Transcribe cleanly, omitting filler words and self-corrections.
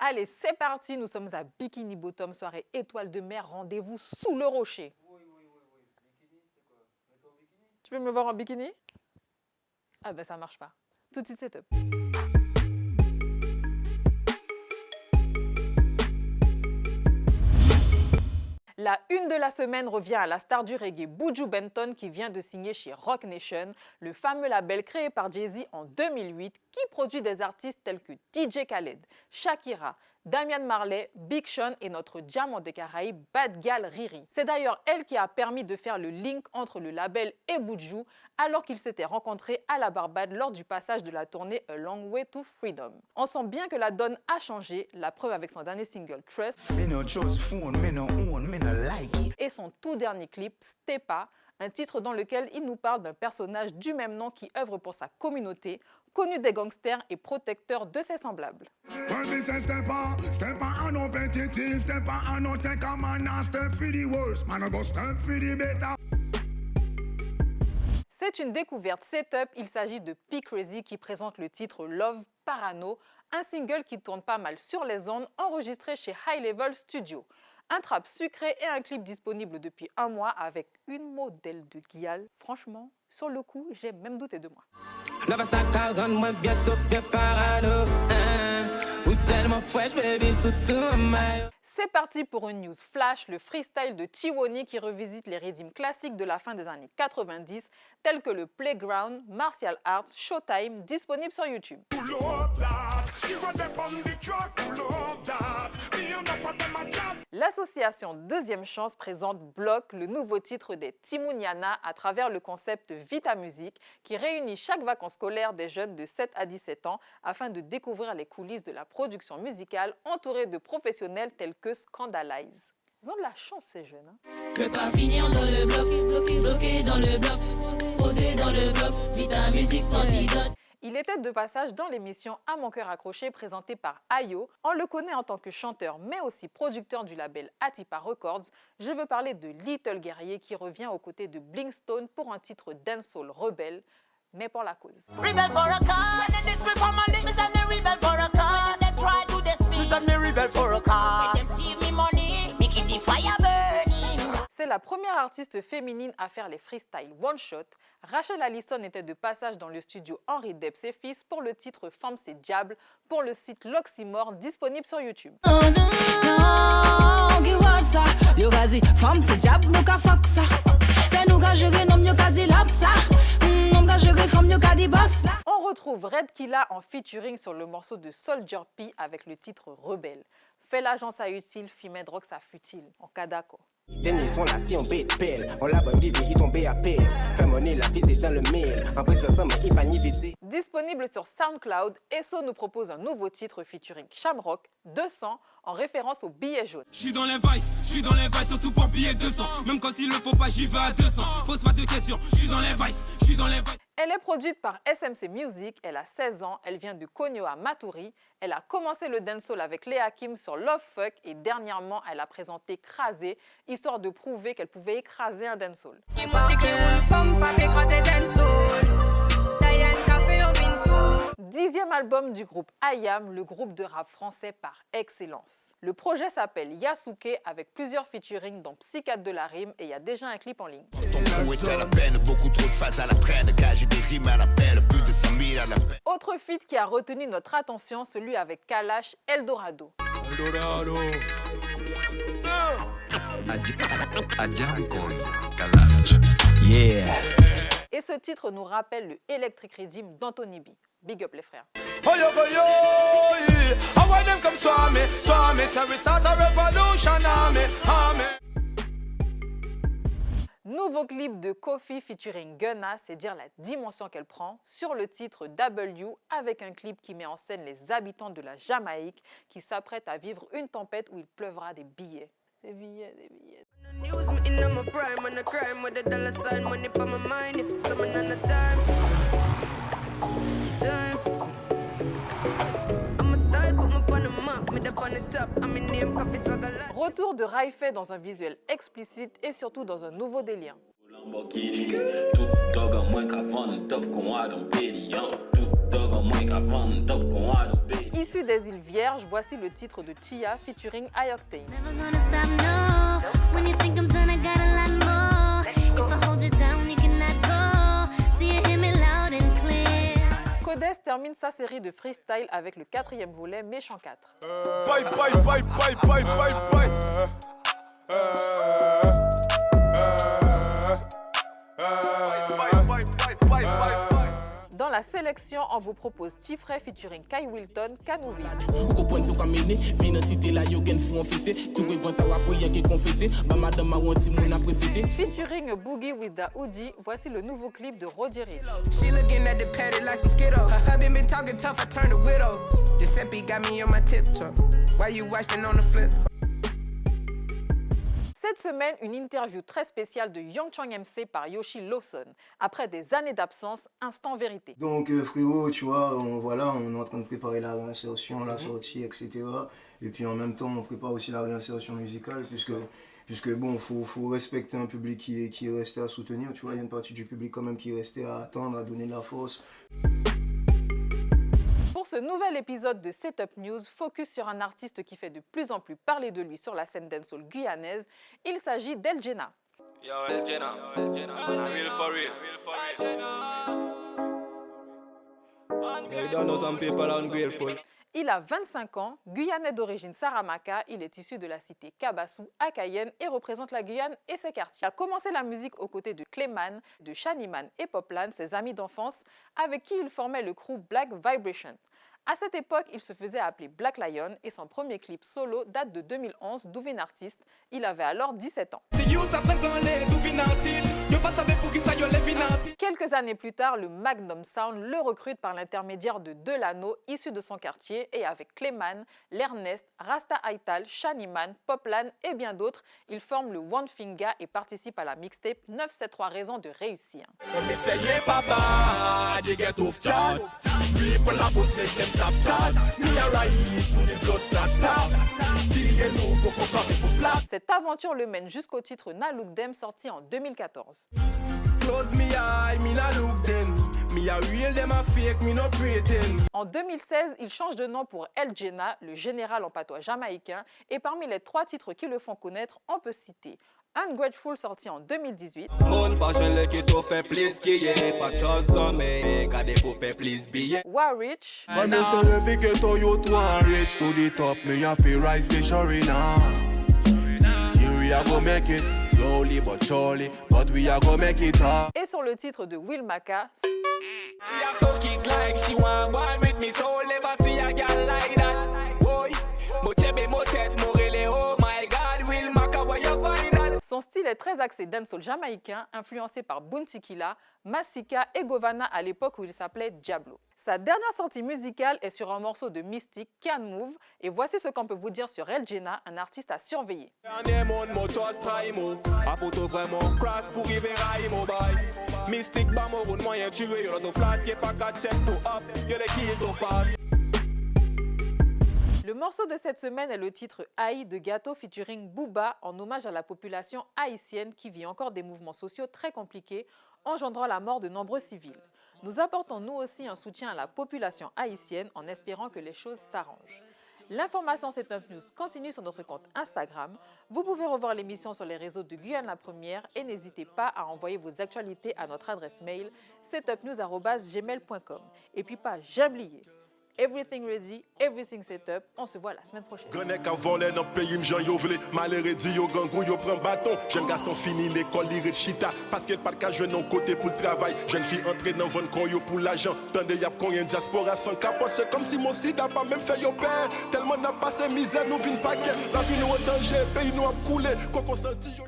Allez, c'est parti, nous sommes à Bikini Bottom, soirée étoile de mer, rendez-vous sous le rocher. Oui. Bikini, c'est quoi? Mets-toi en bikini? Tu veux me voir en bikini? Ah ben ça marche pas. Tout de suite, c'est top. La une de la semaine revient à la star du reggae Buju Benton qui vient de signer chez Roc Nation, le fameux label créé par Jay-Z en 2008 qui produit des artistes tels que DJ Khaled, Shakira, Damian Marley, Big Sean et notre diamant des Caraïbes, Bad Gal Riri. C'est d'ailleurs elle qui a permis de faire le link entre le label et Buju alors qu'ils s'étaient rencontrés à la Barbade lors du passage de la tournée A Long Way to Freedom. On sent bien que la donne a changé, la preuve avec son dernier single Trust et son tout dernier clip Stepa, un titre dans lequel il nous parle d'un personnage du même nom qui œuvre pour sa communauté, connu des gangsters et protecteur de ses semblables. C'est une découverte setup, il s'agit de P Crazy qui présente le titre Love Parano, un single qui tourne pas mal sur les ondes, enregistré chez High Level Studio. Un trap sucré et un clip disponible depuis un mois avec une modèle de Guial. Franchement, sur le coup, j'ai même douté de moi. C'est parti pour une news flash, le freestyle de Tiwoni qui revisite les rythmes classiques de la fin des années 90, tels que le Playground, Martial Arts, Showtime, disponible sur YouTube. L'association Deuxième Chance présente Bloc, le nouveau titre des Timouniana à travers le concept Vita Music qui réunit chaque vacances scolaires des jeunes de 7 à 17 ans afin de découvrir les coulisses de la production musicale entourée de professionnels tels que Scandalize. Ils ont de la chance ces jeunes. Je veux pas finir dans le bloc, bloqué dans le bloc, posé dans le bloc, Vita Music antidote. Il était de passage dans l'émission À mon cœur accroché présentée par Ayo. On le connaît en tant que chanteur mais aussi producteur du label Atipa Records. Je veux parler de Little Guerrier qui revient aux côtés de Blinkstone pour un titre dancehall rebelle, mais pour la cause. C'est la première artiste féminine à faire les freestyles one shot. Rachel Allison était de passage dans le studio Henri Debs et Fils pour le titre Femme c'est diable pour le site l'Oxymore disponible sur YouTube. On retrouve Red Killa en featuring sur le morceau de Soldier P avec le titre Rebelle. Fais l'agence à utile, Fimé drogue ça futile. En cas d'accord. Tennis sont là si on pelle, on la bonne vie qui tombe à peine. Fais monnaie la visite dans le mail, en présence il va ni vite. Disponible sur SoundCloud, Esso nous propose un nouveau titre featuring Shamrock, 200, en référence au billet jaune. Je suis dans les vices, surtout pour billet 200. Même quand il le faut pas, j'y vais à 200. Pose pas de questions, je suis dans les vices. Elle est produite par SMC Music, elle a 16 ans, elle vient de Kogno à Maturi. Elle a commencé le dancehall avec Léa Kim sur Love Fuck et dernièrement elle a présenté Crasé, histoire de prouver qu'elle pouvait écraser un dancehall. Dixième album du groupe IAM, le groupe de rap français par excellence. Le projet s'appelle Yasuke avec plusieurs featuring dont Psychiatre de la rime et il y a déjà un clip en ligne. Autre feat qui a retenu notre attention, celui avec Kalash, Eldorado. Et ce titre nous rappelle le Electric Rhythm d'Anthony B. Big up les frères. Nouveau clip de Kofi featuring Gunna, c'est dire la dimension qu'elle prend, sur le titre W avec un clip qui met en scène les habitants de la Jamaïque qui s'apprêtent à vivre une tempête où il pleuvra des billets. Des billets, des billets. Retour de Raifé dans un visuel explicite et surtout dans un nouveau délire. Lamborghini, tout dog en moins qu'à vendre top qu'on a dans Béni, tout dog en moins qu'à vendre top qu'on a dans Béni. Issu des îles Vierges, voici le titre de Tia featuring Ioctane. Never gonna stop, no. When you think I'm done, I got a lot more. If I hold you down, you cannot go. So you hear me loud and clear. Codes termine sa série de freestyle avec le 4e volet Méchant 4. Bye, bye, bye, bye, bye, bye, bye. Dans la sélection, on vous propose Tifray featuring Kai Wilton, Kanouvi. Featuring Boogie with Da Hoodie, voici le nouveau clip de Roddy Ricch. She looking at the paddock like some Skittles. Her hubby been talking tough, I turned a widow. Giuseppe got me on my tiptoe. Why you wifing on the flip? Cette semaine, une interview très spéciale de Young Chang MC par Yoshi Lawson. Après des années d'absence, instant vérité. Donc frérot, tu vois, on est en train de préparer la réinsertion, la sortie, etc. Et puis en même temps, on prépare aussi la réinsertion musicale, puisque bon, faut respecter un public qui est resté à soutenir, tu vois, il y a une partie du public quand même qui est resté à attendre, à donner de la force. Pour ce nouvel épisode de Setup News, focus sur un artiste qui fait de plus en plus parler de lui sur la scène dancehall guyanaise, il s'agit d'El Jena. Yo, El Jena, real for real. Yeah, you don't know some people are ungrateful. Il a 25 ans, guyanais d'origine Saramaka, il est issu de la cité Kabassou à Cayenne et représente la Guyane et ses quartiers. Il a commencé la musique aux côtés de Clayman, de Shaniman et Poplan, ses amis d'enfance, avec qui il formait le crew Black Vibration. À cette époque, il se faisait appeler Black Lion et son premier clip solo date de 2011 d'Ouvin Artist. Il avait alors 17 ans. Quelques années plus tard, le Magnum Sound le recrute par l'intermédiaire de Delano, issu de son quartier, et avec Clayman, l'Ernest, Rasta Aital, Shaniman, Poplan et bien d'autres, ils forment le One Finger et participent à la mixtape 973 raisons de réussir. Cette aventure le mène jusqu'au titre Na Look Dem sorti en 2014. En 2016, il change de nom pour El Jena, le général en patois jamaïcain, et parmi les 3 titres qui le font connaître, on peut citer Ungrateful sorti en 2018, Warrich, et sur le titre de Will Maka, son style est très axé dancehall jamaïcain, influencé par Bounty Killa, Masika et Govana à l'époque où il s'appelait Diablo. Sa dernière sortie musicale est sur un morceau de Mystic, Can Move, et voici ce qu'on peut vous dire sur El Jena, un artiste à surveiller. Le morceau de cette semaine est le titre Haï de Gâteau featuring Booba en hommage à la population haïtienne qui vit encore des mouvements sociaux très compliqués, engendrant la mort de nombreux civils. Nous apportons nous aussi un soutien à la population haïtienne en espérant que les choses s'arrangent. L'information Setup News continue sur notre compte Instagram. Vous pouvez revoir l'émission sur les réseaux de Guyane la Première et n'hésitez pas à envoyer vos actualités à notre adresse mail setupnews@gmail.com. Et puis pas j'oublié. Everything ready, everything set up. On se voit la semaine prochaine. Gane ka volé dans pays m'jan yo vle, malere di yo gangou yo prend bâton. Jeune garçon fini l'école lire chita parce que pas de cas jouer non côté pour le travail. Jeune fille entrer dans vendre con yo pour l'argent. Tande y a combien diaspora sans capot, c'est comme si mon sida pas même fait yo père. Tellement n'a passé misère nous vinn paquet. La vie nous en danger, pays nous a coulé. Quoi qu'on senti yo